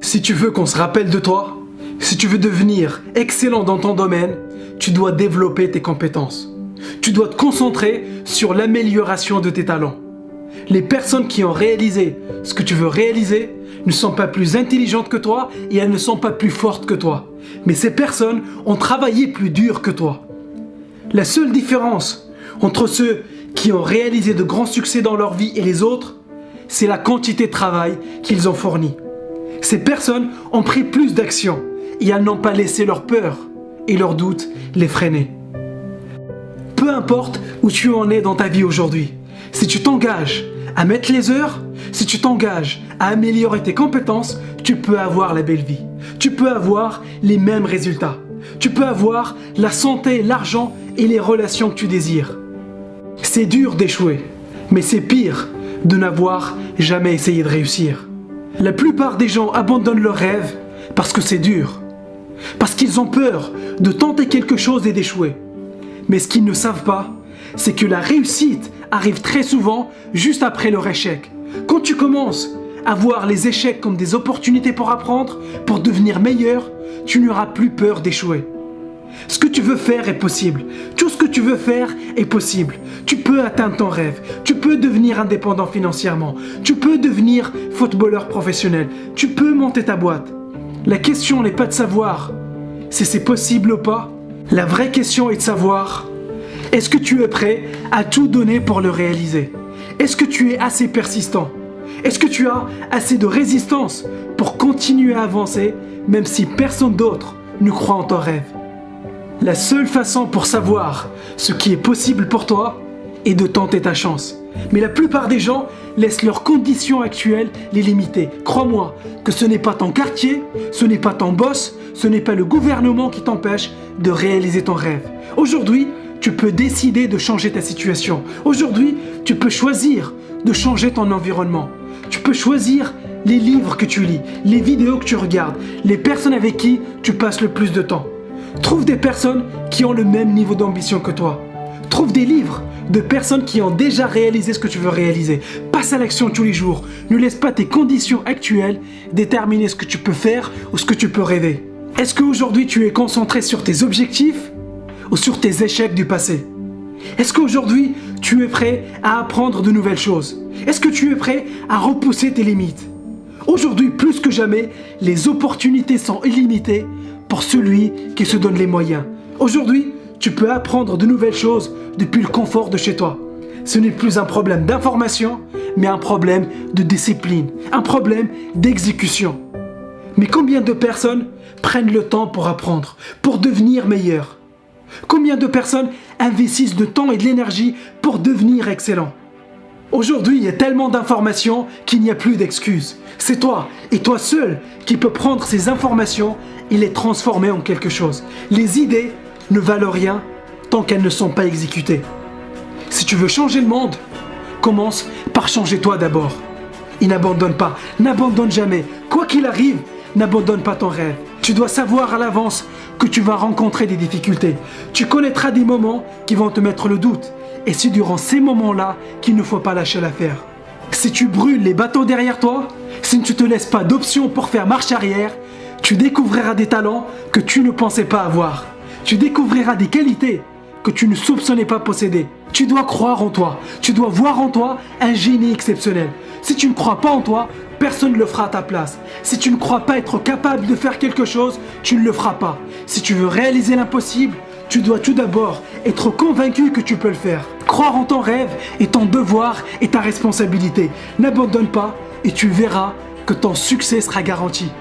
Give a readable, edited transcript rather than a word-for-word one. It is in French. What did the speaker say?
Si tu veux qu'on se rappelle de toi, si tu veux devenir excellent dans ton domaine, tu dois développer tes compétences. Tu dois te concentrer sur l'amélioration de tes talents. Les personnes qui ont réalisé ce que tu veux réaliser ne sont pas plus intelligentes que toi et elles ne sont pas plus fortes que toi. Mais ces personnes ont travaillé plus dur que toi. La seule différence entre ceux qui ont réalisé de grands succès dans leur vie et les autres, c'est la quantité de travail qu'ils ont fourni. Ces personnes ont pris plus d'action et elles n'ont pas laissé leur peur et leurs doutes les freiner. Peu importe où tu en es dans ta vie aujourd'hui, si tu t'engages à mettre les heures, si tu t'engages à améliorer tes compétences, tu peux avoir la belle vie. Tu peux avoir les mêmes résultats. Tu peux avoir la santé, l'argent et les relations que tu désires. C'est dur d'échouer, mais c'est pire de n'avoir jamais essayé de réussir. La plupart des gens abandonnent leurs rêves parce que c'est dur, parce qu'ils ont peur de tenter quelque chose et d'échouer. Mais ce qu'ils ne savent pas, c'est que la réussite arrive très souvent juste après leur échec. Quand tu commences à voir les échecs comme des opportunités pour apprendre, pour devenir meilleur, tu n'auras plus peur d'échouer. Ce que tu veux faire est possible. Tout ce que tu veux faire est possible. Tu peux atteindre ton rêve. Tu peux devenir indépendant financièrement. Tu peux devenir footballeur professionnel. Tu peux monter ta boîte. La question n'est pas de savoir si c'est possible ou pas. La vraie question est de savoir, est-ce que tu es prêt à tout donner pour le réaliser? Est-ce que tu es assez persistant? Est-ce que tu as assez de résistance pour continuer à avancer même si personne d'autre ne croit en ton rêve? La seule façon pour savoir ce qui est possible pour toi est de tenter ta chance. Mais la plupart des gens laissent leurs conditions actuelles les limiter. Crois-moi que ce n'est pas ton quartier, ce n'est pas ton boss, ce n'est pas le gouvernement qui t'empêche de réaliser ton rêve. Aujourd'hui, tu peux décider de changer ta situation. Aujourd'hui, tu peux choisir de changer ton environnement. Tu peux choisir les livres que tu lis, les vidéos que tu regardes, les personnes avec qui tu passes le plus de temps. Trouve des personnes qui ont le même niveau d'ambition que toi. Trouve des livres de personnes qui ont déjà réalisé ce que tu veux réaliser. Passe à l'action tous les jours. Ne laisse pas tes conditions actuelles déterminer ce que tu peux faire ou ce que tu peux rêver. Est-ce qu'aujourd'hui tu es concentré sur tes objectifs ou sur tes échecs du passé? Est-ce qu'aujourd'hui tu es prêt à apprendre de nouvelles choses? Est-ce que tu es prêt à repousser tes limites? Aujourd'hui, plus que jamais, les opportunités sont illimitées pour celui qui se donne les moyens. Aujourd'hui, tu peux apprendre de nouvelles choses depuis le confort de chez toi. Ce n'est plus un problème d'information, mais un problème de discipline, un problème d'exécution. Mais combien de personnes prennent le temps pour apprendre, pour devenir meilleurs? Combien de personnes investissent de temps et de l'énergie pour devenir excellents? Aujourd'hui, il y a tellement d'informations qu'il n'y a plus d'excuses. C'est toi, et toi seul, qui peux prendre ces informations et les transformer en quelque chose. Les idées ne valent rien tant qu'elles ne sont pas exécutées. Si tu veux changer le monde, commence par changer toi d'abord. Et n'abandonne pas, n'abandonne jamais. Quoi qu'il arrive, n'abandonne pas ton rêve. Tu dois savoir à l'avance que tu vas rencontrer des difficultés. Tu connaîtras des moments qui vont te mettre le doute. Et c'est durant ces moments-là qu'il ne faut pas lâcher l'affaire. Si tu brûles les bateaux derrière toi, si tu ne te laisses pas d'options pour faire marche arrière, tu découvriras des talents que tu ne pensais pas avoir. Tu découvriras des qualités que tu ne soupçonnais pas posséder. Tu dois croire en toi. Tu dois voir en toi un génie exceptionnel. Si tu ne crois pas en toi, personne ne le fera à ta place. Si tu ne crois pas être capable de faire quelque chose, tu ne le feras pas. Si tu veux réaliser l'impossible, tu dois tout d'abord être convaincu que tu peux le faire. Croire en ton rêve est ton devoir et ta responsabilité. N'abandonne pas et tu verras que ton succès sera garanti.